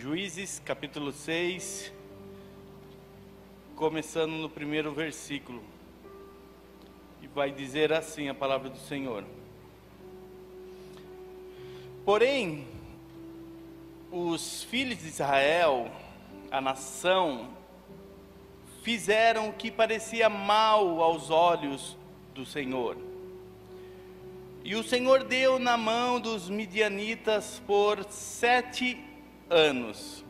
Juízes, capítulo 6, começando no primeiro versículo. E vai dizer assim a palavra do Senhor: Porém, os filhos de Israel, a nação, fizeram o que parecia mal aos olhos do Senhor. E o Senhor deu na mão dos midianitas por 7 anos.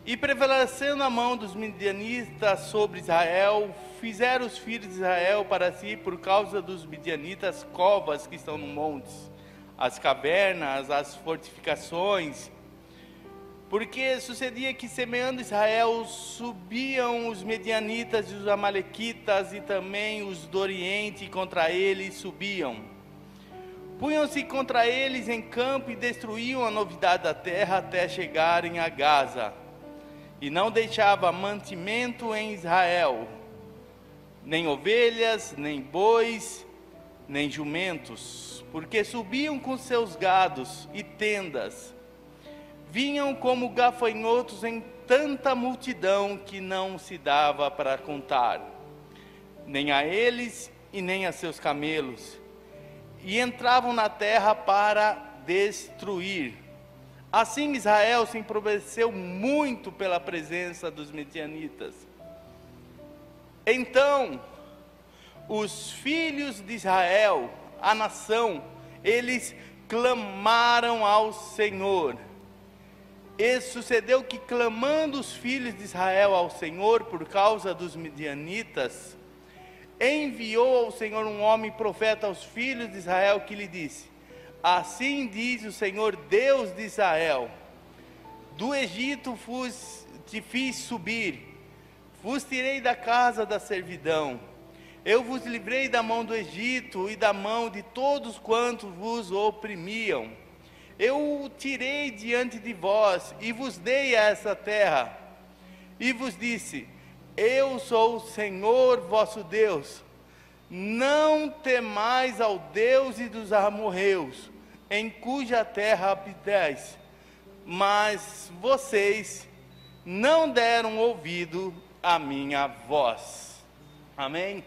E prevalecendo a mão dos midianitas sobre Israel, fizeram os filhos de Israel para si, por causa dos midianitas, covas que estão no montes, as cavernas, as fortificações. Porque sucedia que, semeando Israel, subiam os medianitas e os amalequitas, e também os do Oriente contra eles subiam. Punham-se contra eles em campo e destruíam a novidade da terra até chegarem a Gaza. E não deixava mantimento em Israel, nem ovelhas, nem bois, nem jumentos, porque subiam com seus gados e tendas. Vinham como gafanhotos em tanta multidão que não se dava para contar, nem a eles e nem a seus camelos. E entravam na terra para destruir. Assim Israel se empobreceu muito pela presença dos medianitas. Então, os filhos de Israel, a nação, eles clamaram ao Senhor. E sucedeu que, clamando os filhos de Israel ao Senhor por causa dos midianitas, enviou ao Senhor um homem profeta aos filhos de Israel, que lhe disse: Assim diz o Senhor Deus de Israel: Do Egito te fiz subir, vos tirei da casa da servidão, eu vos livrei da mão do Egito e da mão de todos quantos vos oprimiam. Eu o tirei diante de vós e vos dei a essa terra, e vos disse: Eu sou o Senhor vosso Deus. Não temais ao Deus e dos amorreus, em cuja terra habitais. Mas vocês não deram ouvido à minha voz. Amém?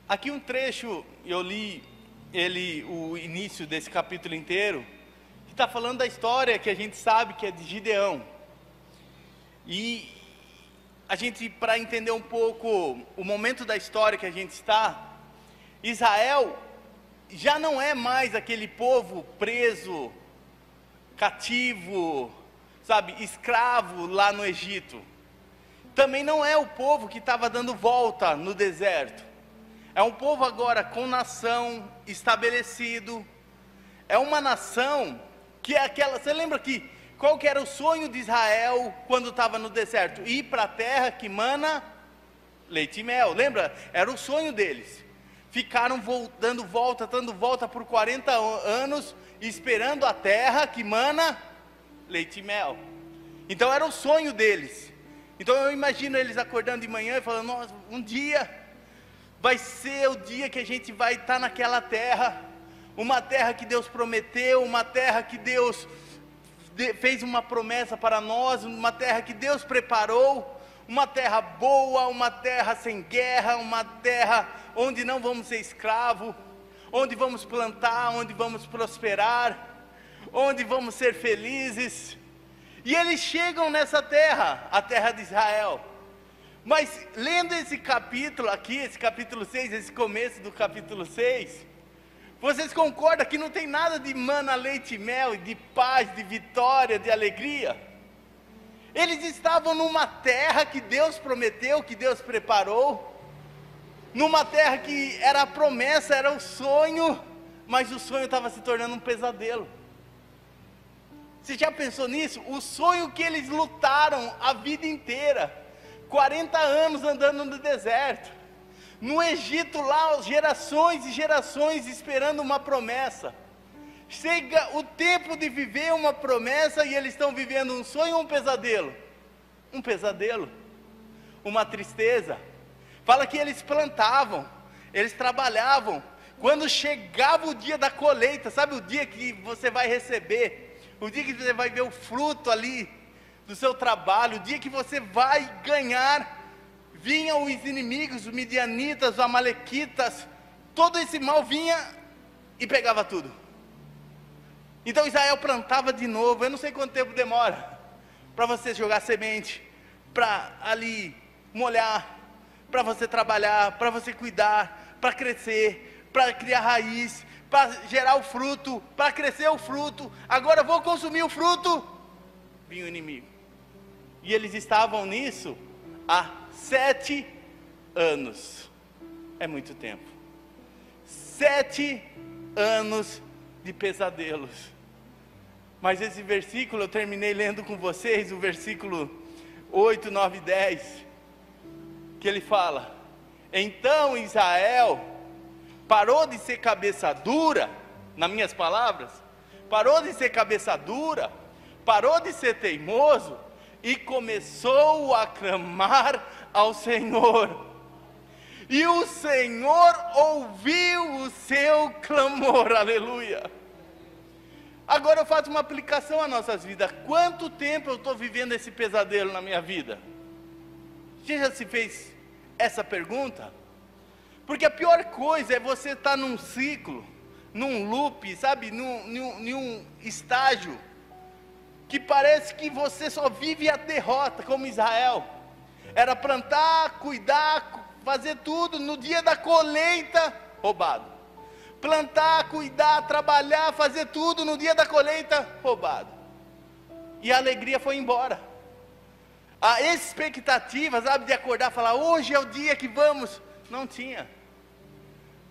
Aqui um trecho, eu li o início desse capítulo inteiro, que está falando da história que a gente sabe que é de Gideão. E a gente, para entender um pouco o momento da história que a gente está, Israel já não é mais aquele povo preso, cativo, escravo lá no Egito. Também não é o povo que estava dando volta no deserto. É um povo agora com nação, estabelecido. É uma nação que é aquela... Você lembra que qual que era o sonho de Israel quando estava no deserto? Ir para a terra que mana leite e mel. Lembra? Era o sonho deles. Ficaram dando volta por 40 anos, esperando a terra que mana leite e mel. Então era o sonho deles. Então eu imagino eles acordando de manhã e falando: nossa, um dia vai ser o dia que a gente vai estar naquela terra, uma terra que Deus prometeu, uma terra que Deus fez uma promessa para nós, uma terra que Deus preparou, uma terra boa, uma terra sem guerra, uma terra onde não vamos ser escravos, onde vamos plantar, onde vamos prosperar, onde vamos ser felizes. E eles chegam nessa terra, a terra de Israel. Mas lendo esse capítulo aqui, esse capítulo 6, esse começo do capítulo 6, vocês concordam que não tem nada de mana, leite e mel, de paz, de vitória, de alegria? Eles estavam numa terra que Deus prometeu, que Deus preparou, numa terra que era a promessa, era o sonho, mas o sonho estava se tornando um pesadelo. Você já pensou nisso? O sonho que eles lutaram a vida inteira, 40 anos andando no deserto, no Egito lá, gerações e gerações esperando uma promessa. Chega o tempo de viver uma promessa e eles estão vivendo um sonho ou um pesadelo? Um pesadelo, uma tristeza. Fala que eles plantavam, eles trabalhavam. Quando chegava o dia da colheita, sabe o dia que você vai receber o dia que você vai ver o fruto ali do seu trabalho, o dia que você vai ganhar. Vinham os inimigos, os midianitas, os amalequitas, todo esse mal vinha e pegava tudo. Então Israel plantava de novo. Eu não sei quanto tempo demora para você jogar semente, para ali molhar, para você trabalhar, para você cuidar, para crescer, para criar raiz, para gerar o fruto, para crescer o fruto. Agora eu vou consumir o fruto. Vinha o inimigo. E eles estavam nisso há 7 anos. É muito tempo. 7 anos de pesadelos. Mas esse versículo eu terminei lendo com vocês, o versículo 8, 9 e 10, que ele fala: então Israel parou de ser cabeça dura, nas minhas palavras, parou de ser cabeça dura, parou de ser teimoso, e começou a clamar ao Senhor, e o Senhor ouviu o seu clamor, aleluia. Agora eu faço uma aplicação às nossas vidas. Quanto tempo eu estou vivendo esse pesadelo na minha vida? Você já se fez essa pergunta? Porque a pior coisa é você estar num ciclo, num loop, sabe, num estágio, que parece que você só vive a derrota, como Israel. Era plantar, cuidar, fazer tudo, no dia da colheita, roubado. Plantar, cuidar, trabalhar, fazer tudo, no dia da colheita, roubado. E a alegria foi embora. A expectativa, sabe, de acordar e falar, hoje é o dia que vamos, não tinha.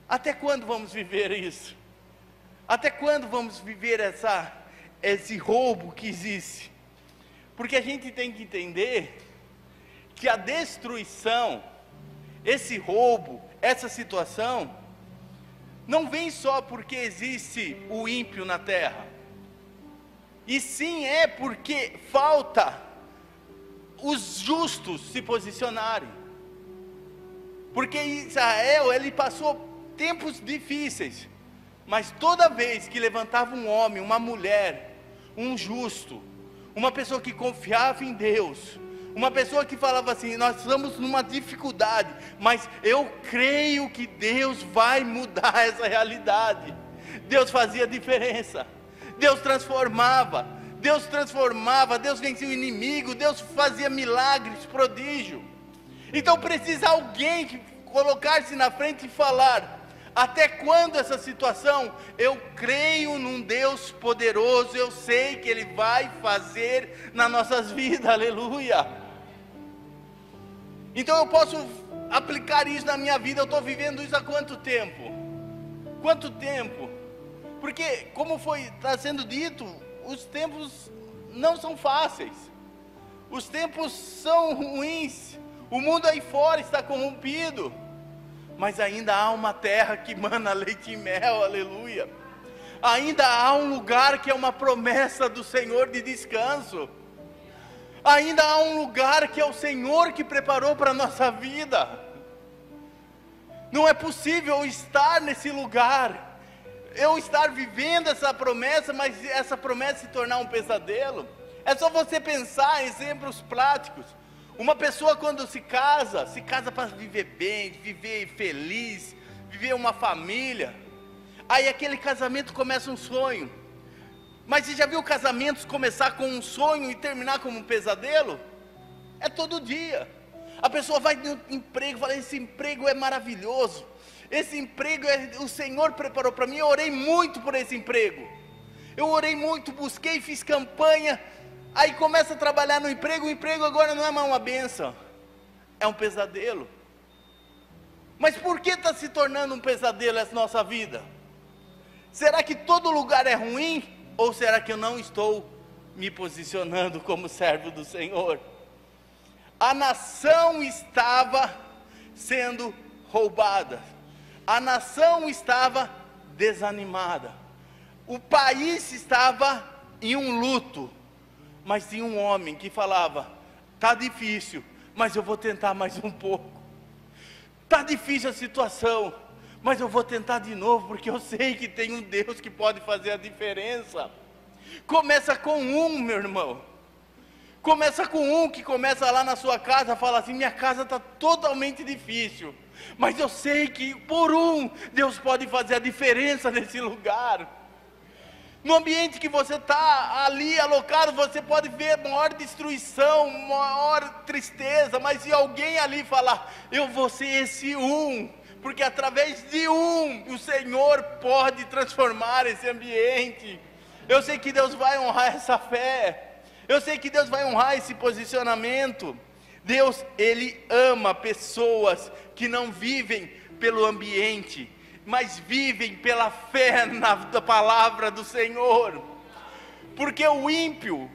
Até quando vamos viver isso? Até quando vamos viver esse roubo que existe? Porque a gente tem que entender que a destruição, esse roubo, essa situação, não vem só porque existe o ímpio na terra, e sim é porque falta os justos se posicionarem. Porque Israel, ele passou tempos difíceis, mas toda vez que levantava um homem, uma mulher, um justo, uma pessoa que confiava em Deus, uma pessoa que falava assim, nós estamos numa dificuldade, mas eu creio que Deus vai mudar essa realidade. Deus fazia diferença, Deus transformava, Deus vencia o inimigo, Deus fazia milagres, prodígio. Então precisa alguém que colocar-se na frente e falar, até quando essa situação? Eu creio num Deus poderoso, eu sei que Ele vai fazer nas nossas vidas, aleluia. Então eu posso aplicar isso na minha vida. Eu estou vivendo isso há quanto tempo? Quanto tempo? Porque como está sendo dito, os tempos não são fáceis, os tempos são ruins, o mundo aí fora está corrompido, mas ainda há uma terra que mana leite e mel, aleluia. Ainda há um lugar que é uma promessa do Senhor de descanso. Ainda há um lugar que é o Senhor que preparou para a nossa vida. Não é possível estar nesse lugar, eu estar vivendo essa promessa, mas essa promessa se tornar um pesadelo. É só você pensar em exemplos práticos. Uma pessoa quando se casa para viver bem, viver feliz, viver uma família. Aí aquele casamento começa um sonho. Mas você já viu casamentos começar com um sonho e terminar como um pesadelo? É todo dia. A pessoa vai no emprego e fala, esse emprego é maravilhoso, esse emprego o Senhor preparou para mim, eu orei muito por esse emprego, eu orei muito, busquei, fiz campanha. Aí começa a trabalhar no emprego, o emprego agora não é mais uma bênção, é um pesadelo. Mas por que está se tornando um pesadelo essa nossa vida? Será que todo lugar é ruim? Ou será que eu não estou me posicionando como servo do Senhor? A nação estava sendo roubada, a nação estava desanimada, o país estava em um luto, mas tinha um homem que falava, está difícil, mas eu vou tentar mais um pouco, está difícil a situação, mas eu vou tentar de novo, porque eu sei que tem um Deus que pode fazer a diferença. Começa com um, meu irmão. Começa com um que começa lá na sua casa, fala assim: minha casa está totalmente difícil, mas eu sei que por um, Deus pode fazer a diferença nesse lugar. No ambiente que você está ali alocado, você pode ver maior destruição, maior tristeza, mas se alguém ali falar: eu vou ser esse um, porque através de um, o Senhor pode transformar esse ambiente. Eu sei que Deus vai honrar essa fé. Eu sei que Deus vai honrar esse posicionamento. Deus, Ele ama pessoas que não vivem pelo ambiente, mas vivem pela fé na palavra do Senhor. Porque o ímpio,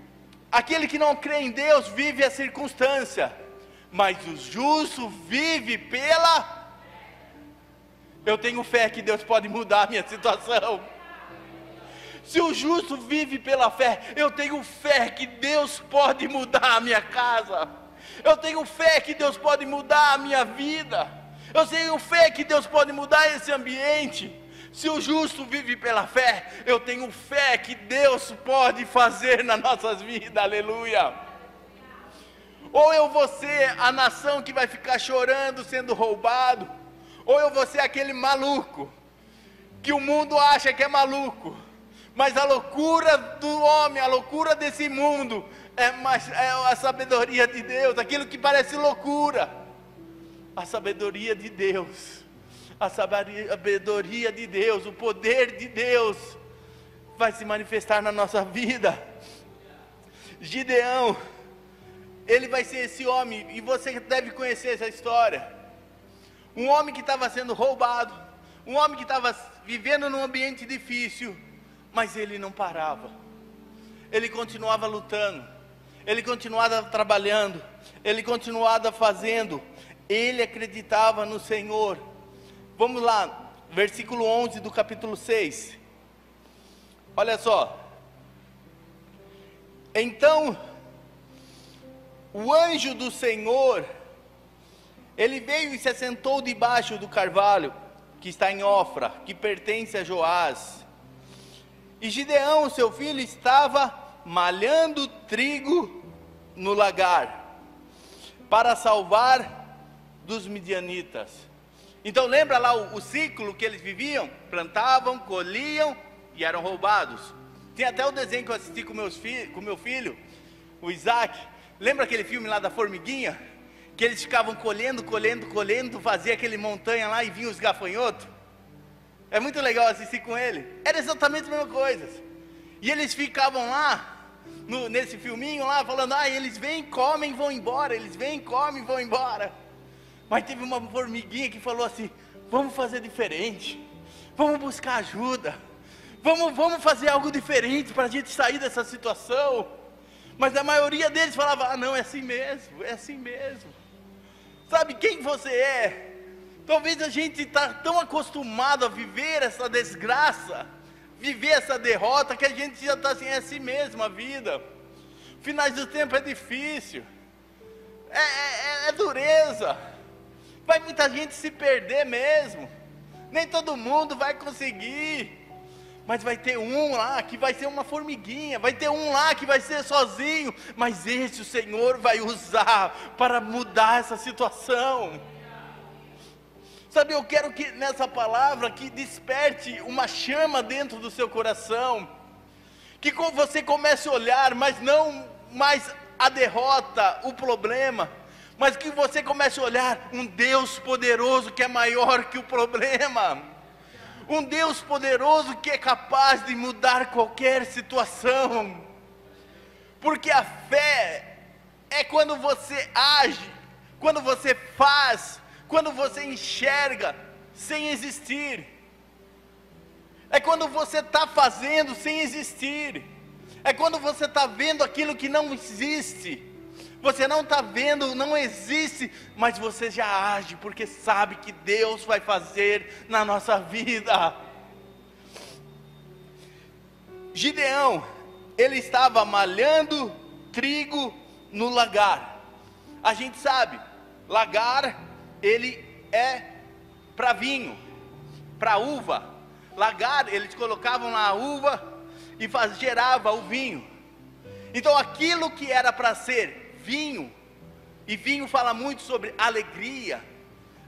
aquele que não crê em Deus, vive a circunstância, mas o justo vive pela... Eu tenho fé que Deus pode mudar a minha situação. Se o justo vive pela fé, eu tenho fé que Deus pode mudar a minha casa. Eu tenho fé que Deus pode mudar a minha vida. Eu tenho fé que Deus pode mudar esse ambiente. Se o justo vive pela fé, eu tenho fé que Deus pode fazer nas nossas vidas. Aleluia. Ou eu vou ser a nação que vai ficar chorando, sendo roubado, ou eu vou ser aquele maluco, que o mundo acha que é maluco, mas a loucura do homem, a loucura desse mundo, é a sabedoria de Deus. Aquilo que parece loucura, a sabedoria de Deus, a sabedoria de Deus, o poder de Deus, vai se manifestar na nossa vida. Gideão, ele vai ser esse homem, e você deve conhecer essa história. Um homem que estava sendo roubado, um homem que estava vivendo num ambiente difícil, mas ele não parava, ele continuava lutando, ele continuava trabalhando, ele continuava fazendo, ele acreditava no Senhor. Vamos lá, versículo 11 do capítulo 6, olha só. Então, o anjo do Senhor, ele veio e se assentou debaixo do carvalho, que está em Ofra, que pertence a Joás. E Gideão, seu filho, estava malhando trigo no lagar, para salvar dos midianitas. Então lembra lá o ciclo que eles viviam? Plantavam, colhiam e eram roubados. Tem até o desenho que eu assisti com meu filho, o Isaac. Lembra aquele filme lá da formiguinha? Que eles ficavam colhendo, fazia aquele montanha lá e vinha os gafanhotos. É muito legal assistir com ele. Era exatamente a mesma coisa. E eles ficavam lá, nesse filminho lá, falando: eles vêm, comem e vão embora. Eles vêm, comem e vão embora. Mas teve uma formiguinha que falou assim: vamos fazer diferente, vamos buscar ajuda, vamos fazer algo diferente para a gente sair dessa situação. Mas a maioria deles falava: não, é assim mesmo, é assim mesmo. Sabe quem você é? Talvez a gente está tão acostumado a viver essa desgraça, viver essa derrota, que a gente já está assim: é assim mesmo a vida. Finais do tempo é difícil, é dureza, vai muita gente se perder mesmo, nem todo mundo vai conseguir. Mas vai ter um lá que vai ser uma formiguinha, vai ter um lá que vai ser sozinho, mas esse o Senhor vai usar para mudar essa situação. Sabe, eu quero que nessa palavra que desperte uma chama dentro do seu coração, que você comece a olhar, mas não mais a derrota, o problema, mas que você comece a olhar um Deus poderoso que é maior que o problema, um Deus poderoso que é capaz de mudar qualquer situação. Porque a fé é quando você age, quando você faz, quando você enxerga sem existir. É quando você está fazendo sem existir. É quando você está vendo aquilo que não existe. Você não está vendo, não existe, mas você já age, porque sabe que Deus vai fazer na nossa vida. Gideão, ele estava malhando trigo no lagar. A gente sabe, lagar, ele é para vinho, para uva. Lagar, eles colocavam lá a uva, e gerava o vinho. Então aquilo que era para ser vinho, e vinho fala muito sobre alegria,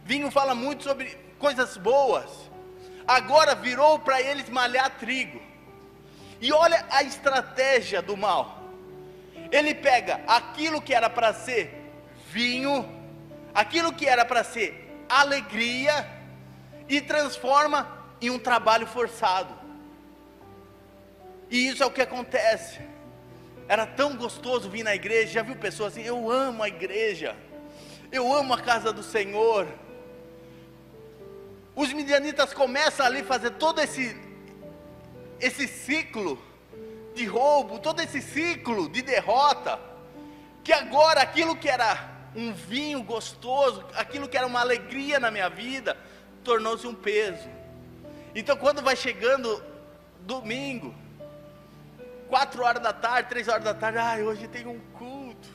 vinho fala muito sobre coisas boas, agora virou para eles malhar trigo. E olha a estratégia do mal. Ele pega aquilo que era para ser vinho, aquilo que era para ser alegria, e transforma em um trabalho forçado. E isso é o que acontece. Era tão gostoso vir na igreja. Já viu pessoas assim: eu amo a igreja, eu amo a casa do Senhor. Os midianitas começam ali a fazer todo esse ciclo de roubo, todo esse ciclo de derrota, que agora aquilo que era um vinho gostoso, aquilo que era uma alegria na minha vida, tornou-se um peso. Então quando vai chegando domingo, 4 horas da tarde, 3 horas da tarde, ai, hoje tem um culto.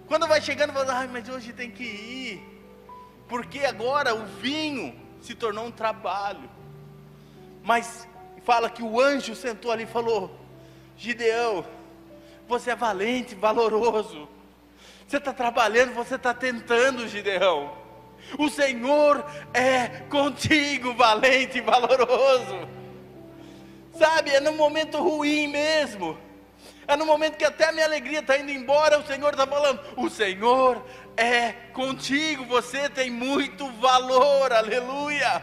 Quando vai chegando, fala, ai, mas hoje tem que ir, porque agora o vinho se tornou um trabalho. Mas fala que o anjo sentou ali e falou: Gideão, você é valente, valoroso, você está trabalhando, você está tentando, Gideão, o Senhor é contigo, valente e valoroso. Sabe, é no momento ruim mesmo, é no momento que até a minha alegria está indo embora, o Senhor está falando: o Senhor é contigo, você tem muito valor, aleluia.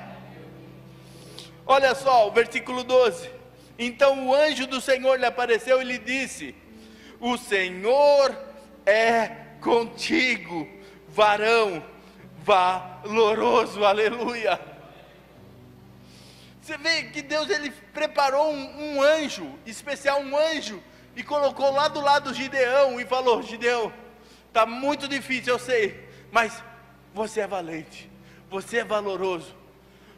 Olha só, o versículo 12: então o anjo do Senhor lhe apareceu e lhe disse: o Senhor é contigo, varão valoroso, aleluia. Você vê que Deus, ele preparou um anjo especial, um anjo, e colocou lá do lado de Gideão, e falou: Gideão, está muito difícil, eu sei, mas você é valente, você é valoroso,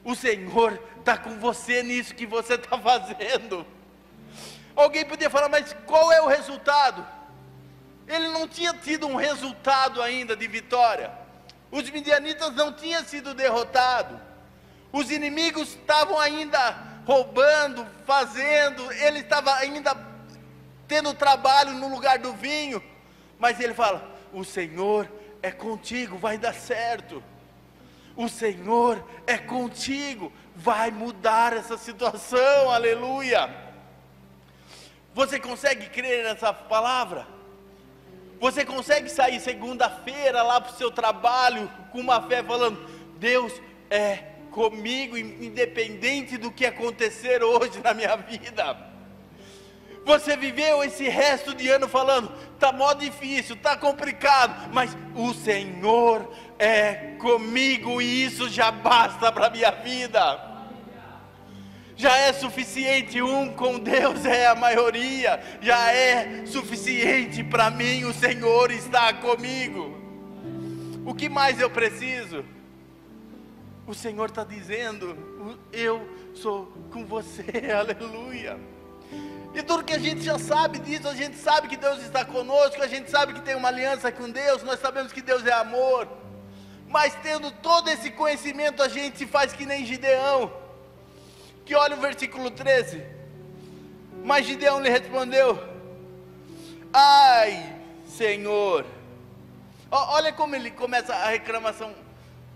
o Senhor está com você nisso que você está fazendo. Alguém podia falar: mas qual é o resultado? Ele não tinha tido um resultado ainda de vitória, os midianitas não tinham sido derrotados, os inimigos estavam ainda roubando, fazendo, ele estava ainda tendo trabalho no lugar do vinho, mas ele fala: o Senhor é contigo, vai dar certo, o Senhor é contigo, vai mudar essa situação, aleluia. Você consegue crer nessa palavra? Você consegue sair segunda-feira lá para o seu trabalho com uma fé falando: Deus é comigo, independente do que acontecer hoje na minha vida? Você viveu esse resto de ano falando: está mó difícil, está complicado, mas o Senhor é comigo, e isso já basta para a minha vida. Já é suficiente, com Deus é a maioria, já é suficiente para mim, o Senhor está comigo. O que mais eu preciso? O Senhor está dizendo: eu sou com você, aleluia. E tudo que a gente já sabe disso, a gente sabe que Deus está conosco, a gente sabe que tem uma aliança com Deus, nós sabemos que Deus é amor, mas tendo todo esse conhecimento, a gente se faz que nem Gideão, que olha o versículo 13, mas Gideão lhe respondeu: ai, Senhor, olha como ele começa a reclamação,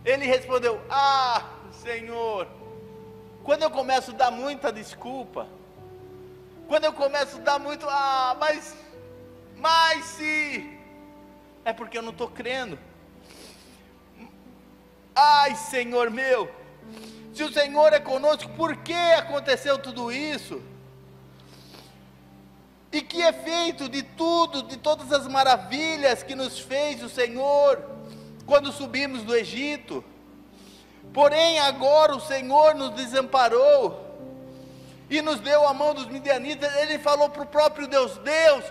ele respondeu: ah, Senhor. Quando eu começo a dar muita desculpa, quando eu começo a dar muito, mas se, é porque eu não estou crendo. Ai, Senhor meu, se o Senhor é conosco, por que aconteceu tudo isso? E que é feito de tudo, de todas as maravilhas que nos fez o Senhor, quando subimos do Egito? Porém agora o Senhor nos desamparou, e nos deu a mão dos midianitas. Ele falou para o próprio Deus: Deus,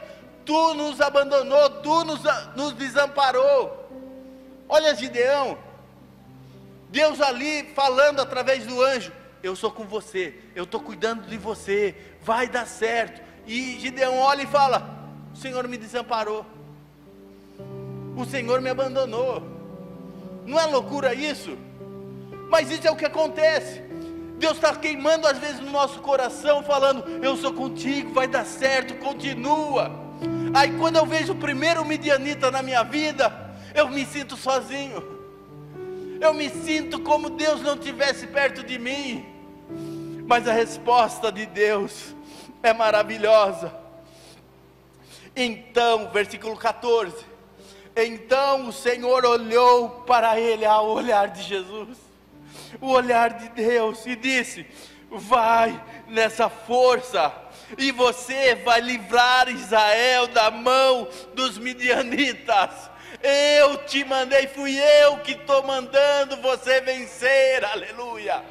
tu nos abandonou, tu nos desamparou. Olha Gideão, Deus ali falando através do anjo: eu sou com você, eu estou cuidando de você, vai dar certo. E Gideão olha e fala: o Senhor me desamparou, o Senhor me abandonou. Não é loucura isso? Mas isso é o que acontece. Deus está queimando às vezes no nosso coração, falando: eu sou contigo, vai dar certo, continua. Aí quando eu vejo o primeiro midianita na minha vida, eu me sinto sozinho, eu me sinto como Deus não estivesse perto de mim. Mas a resposta de Deus é maravilhosa. Então, versículo 14: então o Senhor olhou para ele, ao olhar de Jesus, o olhar de Deus, e disse: vai nessa força, e você vai livrar Israel da mão dos midianitas. Eu te mandei, fui eu que estou mandando você vencer, aleluia.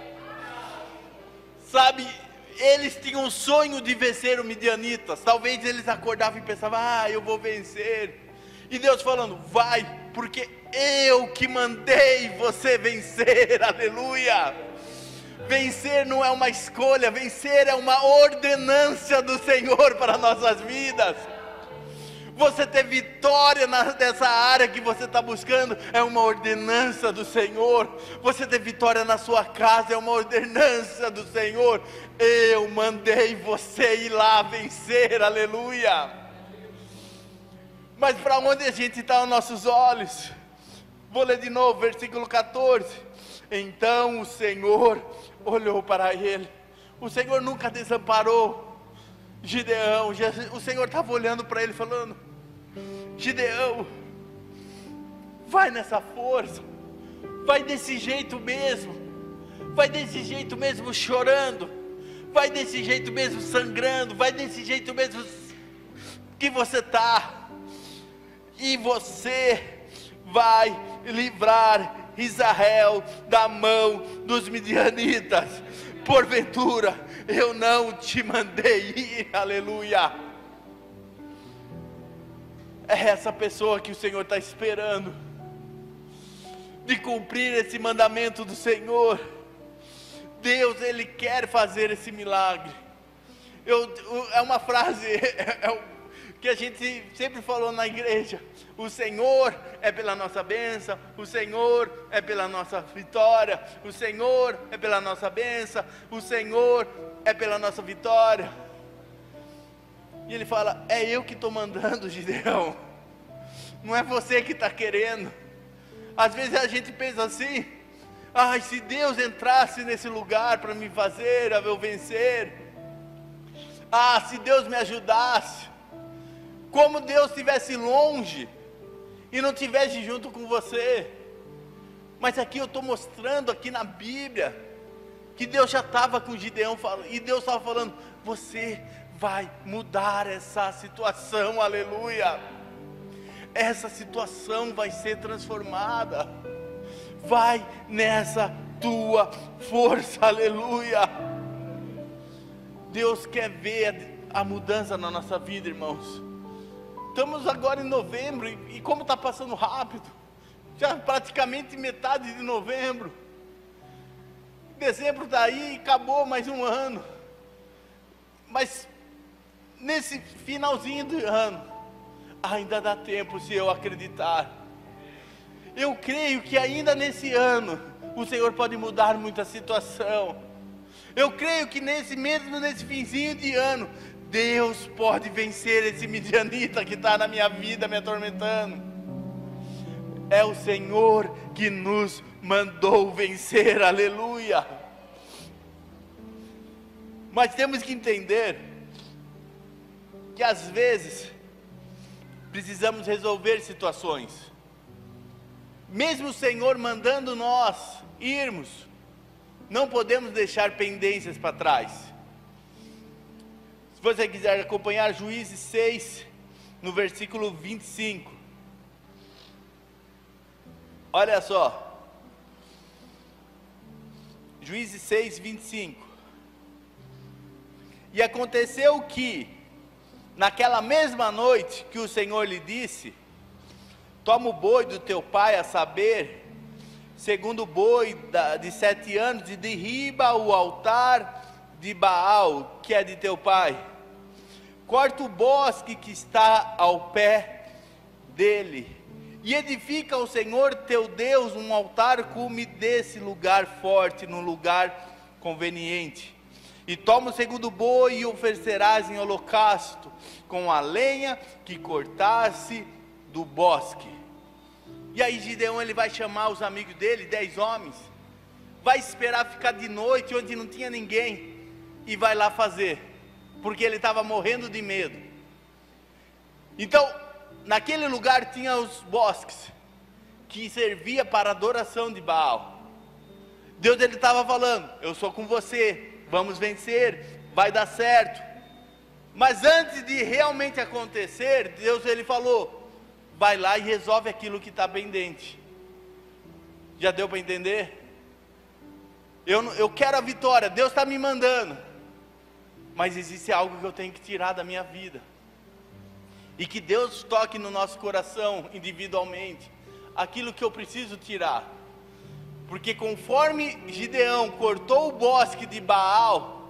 Sabe, eles tinham um sonho de vencer os midianitas. Talvez eles acordavam e pensavam: eu vou vencer. E Deus falando: vai, porque eu que mandei você vencer, aleluia. Vencer não é uma escolha, vencer é uma ordenança do Senhor para nossas vidas. Você ter vitória nessa área que você está buscando é uma ordenança do Senhor. Você ter vitória na sua casa é uma ordenança do Senhor. Eu mandei você ir lá vencer, aleluia. Mas para onde a gente está os nossos olhos? Vou ler de novo, versículo 14. Então o Senhor olhou para ele. O Senhor nunca desamparou Gideão. O Senhor estava olhando para ele falando: Gideão, vai nessa força, vai desse jeito mesmo, vai desse jeito mesmo chorando, vai desse jeito mesmo sangrando, vai desse jeito mesmo que você está, e você vai livrar Israel da mão dos midianitas. Porventura eu não te mandei ir, aleluia. É essa pessoa que o Senhor está esperando, de cumprir esse mandamento do Senhor. Deus, Ele quer fazer esse milagre. É uma frase que a gente sempre falou na igreja: o Senhor é pela nossa bênção, o Senhor é pela nossa vitória, o Senhor é pela nossa bênção, o Senhor é pela nossa vitória. E ele fala: é eu que estou mandando, Gideão, não é você que está querendo. Às vezes a gente pensa assim: se Deus entrasse nesse lugar para me fazer eu vencer, se Deus me ajudasse, como Deus estivesse longe e não estivesse junto com você. Mas aqui eu estou mostrando aqui na Bíblia que Deus já estava com Gideão, e Deus estava falando: você vai mudar essa situação, aleluia. Essa situação vai ser transformada. Vai nessa tua força, aleluia. Deus quer ver a mudança na nossa vida, irmãos. Estamos agora em novembro, e como está passando rápido, já praticamente metade de novembro. Dezembro está aí, acabou mais um ano. Mas nesse finalzinho do ano, ainda dá tempo, se eu acreditar. Eu creio que ainda nesse ano o Senhor pode mudar muita situação. Eu creio que mesmo nesse finzinho de ano, Deus pode vencer esse midianita que está na minha vida me atormentando. É o Senhor que nos mandou vencer, aleluia. Mas temos que entender que às vezes precisamos resolver situações. Mesmo o Senhor mandando nós irmos, não podemos deixar pendências para trás. Se você quiser acompanhar Juízes 6, no versículo 25. Olha só. Juízes 6, 25. E aconteceu que, naquela mesma noite que o Senhor lhe disse: toma o boi do teu pai, a saber, segundo o boi de 7 anos, e derriba o altar de Baal, que é de teu pai. Corta o bosque que está ao pé dele, e edifica ao Senhor teu Deus um altar cume desse lugar forte, no lugar conveniente. E toma o segundo boi e oferecerás em holocausto, com a lenha que cortasse do bosque. E aí Gideão, ele vai chamar os amigos dele, 10 homens, vai esperar ficar de noite, onde não tinha ninguém, e vai lá fazer, porque ele estava morrendo de medo. Então, naquele lugar tinha os bosques, que servia para adoração de Baal. Deus, ele estava falando, eu sou com você, vamos vencer, vai dar certo. Mas antes de realmente acontecer, Deus, ele falou, vai lá e resolve aquilo que está pendente. Já deu para entender? Eu quero a vitória, Deus está me mandando, mas existe algo que eu tenho que tirar da minha vida. E que Deus toque no nosso coração individualmente aquilo que eu preciso tirar. Porque conforme Gideão cortou o bosque de Baal,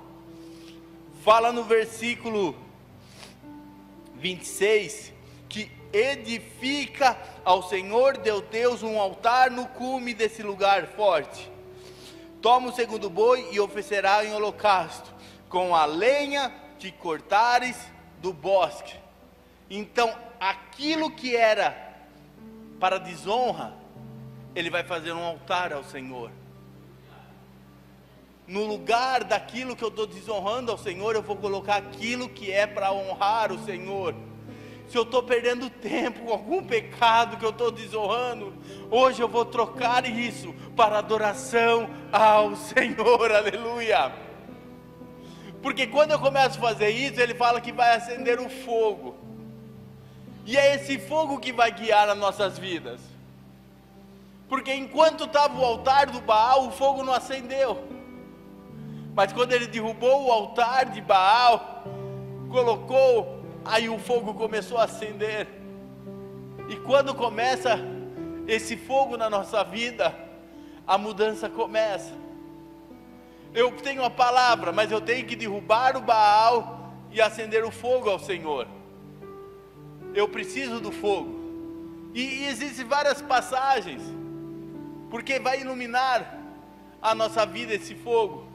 fala no versículo 26, que edifica ao Senhor teu Deus um altar no cume desse lugar forte. Toma o segundo boi e oferecerá em holocausto, com a lenha que cortares do bosque. Então, aquilo que era para desonra, ele vai fazer um altar ao Senhor. No lugar daquilo que eu estou desonrando ao Senhor, eu vou colocar aquilo que é para honrar o Senhor. Se eu estou perdendo tempo com algum pecado que eu estou desonrando, hoje eu vou trocar isso para adoração ao Senhor, aleluia. Porque quando eu começo a fazer isso, ele fala que vai acender o fogo. E é esse fogo que vai guiar as nossas vidas. Porque enquanto estava o altar do Baal, o fogo não acendeu. Mas quando ele derrubou o altar de Baal, colocou, aí o fogo começou a acender. E quando começa esse fogo na nossa vida, a mudança começa. Eu tenho a palavra, mas eu tenho que derrubar o Baal e acender o fogo ao Senhor. Eu preciso do fogo. E existem várias passagens, porque vai iluminar a nossa vida esse fogo.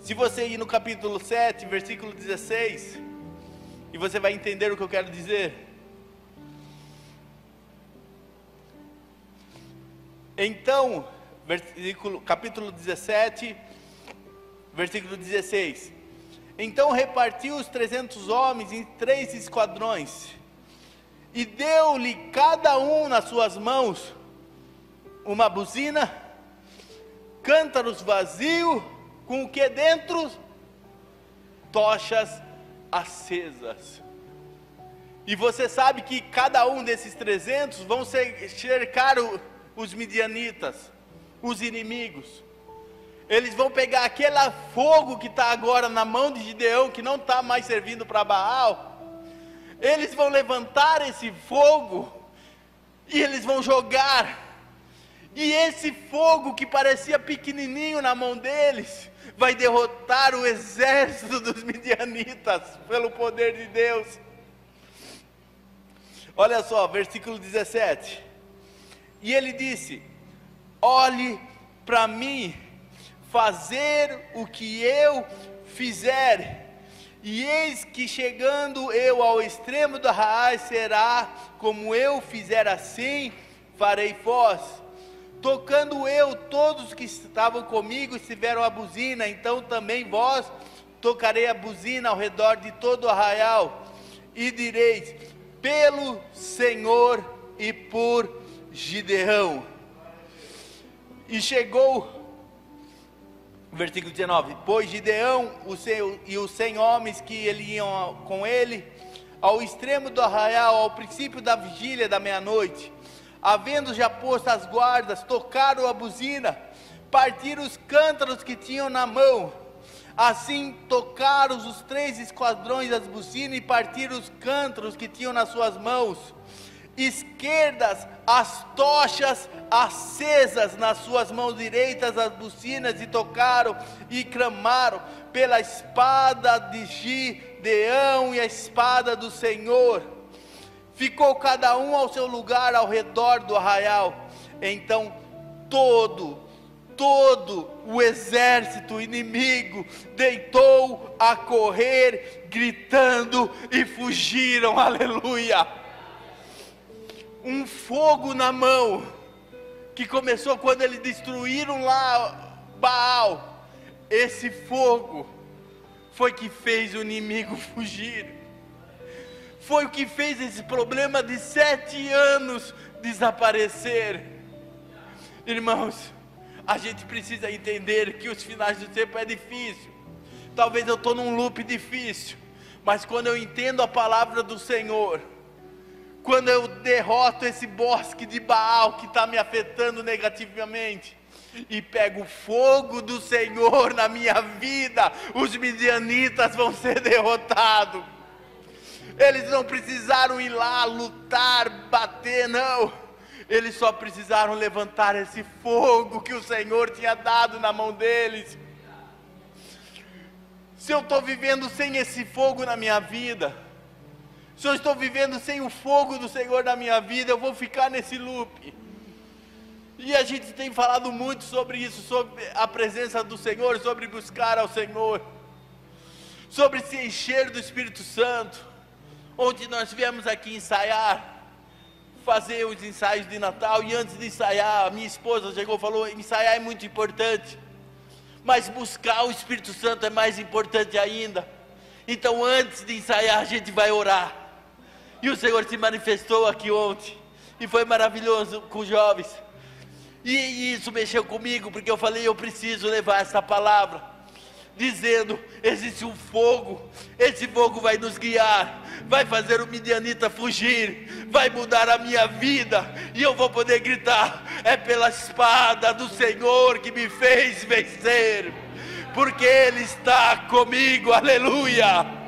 Se você ir no capítulo 7, versículo 16, e você vai entender o que eu quero dizer. Então, capítulo 17, versículo 16. Então repartiu os 300 homens em 3 esquadrões, e deu-lhe cada um nas suas mãos uma buzina, cântaros vazios, com o que dentro? Tochas acesas. E você sabe que cada um desses 300 vão cercar os midianitas, os inimigos. Eles vão pegar aquele fogo que está agora na mão de Gideão, que não está mais servindo para Baal. Eles vão levantar esse fogo e eles vão jogar. E esse fogo que parecia pequenininho na mão deles, vai derrotar o exército dos midianitas, pelo poder de Deus. Olha só, versículo 17. E ele disse: olhe para mim, fazer o que eu fizer, e eis que chegando eu ao extremo do arraial, será como eu fizer, assim farei vós. Tocando eu, todos que estavam comigo estiveram a buzina, então também vós tocarei a buzina ao redor de todo o arraial, e direis: pelo Senhor e por Gideão. E chegou, versículo 19, pois Gideão e os 100 homens que iam com ele, ao extremo do arraial, ao princípio da vigília da meia-noite, havendo já posto as guardas, tocaram a buzina, partiram os cântaros que tinham na mão. Assim tocaram os 3 esquadrões as buzinas e partiram os cântaros que tinham nas suas mãos. Esquerdas as tochas acesas, nas suas mãos direitas as buzinas, e tocaram e clamaram pela espada de Gideão e a espada do Senhor. Ficou cada um ao seu lugar ao redor do arraial. Então todo o exército inimigo deitou a correr, gritando, e fugiram, aleluia. Um fogo na mão, que começou quando eles destruíram lá Baal. Esse fogo foi que fez o inimigo fugir, foi o que fez esse problema de 7 anos desaparecer. Irmãos, a gente precisa entender que os finais do tempo é difícil. Talvez eu estou num loop difícil, mas quando eu entendo a palavra do Senhor, quando eu derroto esse bosque de Baal que está me afetando negativamente, e pego o fogo do Senhor na minha vida, os midianitas vão ser derrotados. Eles não precisaram ir lá lutar, bater, não. Eles só precisaram levantar esse fogo que o Senhor tinha dado na mão deles. Se eu estou vivendo sem esse fogo na minha vida, se eu estou vivendo sem o fogo do Senhor na minha vida, eu vou ficar nesse loop. E a gente tem falado muito sobre isso, sobre a presença do Senhor, sobre buscar ao Senhor, sobre se encher do Espírito Santo. Ontem nós viemos aqui ensaiar, fazer os ensaios de Natal, e antes de ensaiar, a minha esposa chegou e falou: ensaiar é muito importante, mas buscar o Espírito Santo é mais importante ainda. Então antes de ensaiar a gente vai orar. E o Senhor se manifestou aqui ontem, e foi maravilhoso com os jovens. E isso mexeu comigo, porque eu falei: eu preciso levar essa palavra, dizendo: existe um fogo, esse fogo vai nos guiar, vai fazer o midianita fugir, vai mudar a minha vida, e eu vou poder gritar: é pela espada do Senhor que me fez vencer, porque Ele está comigo, aleluia.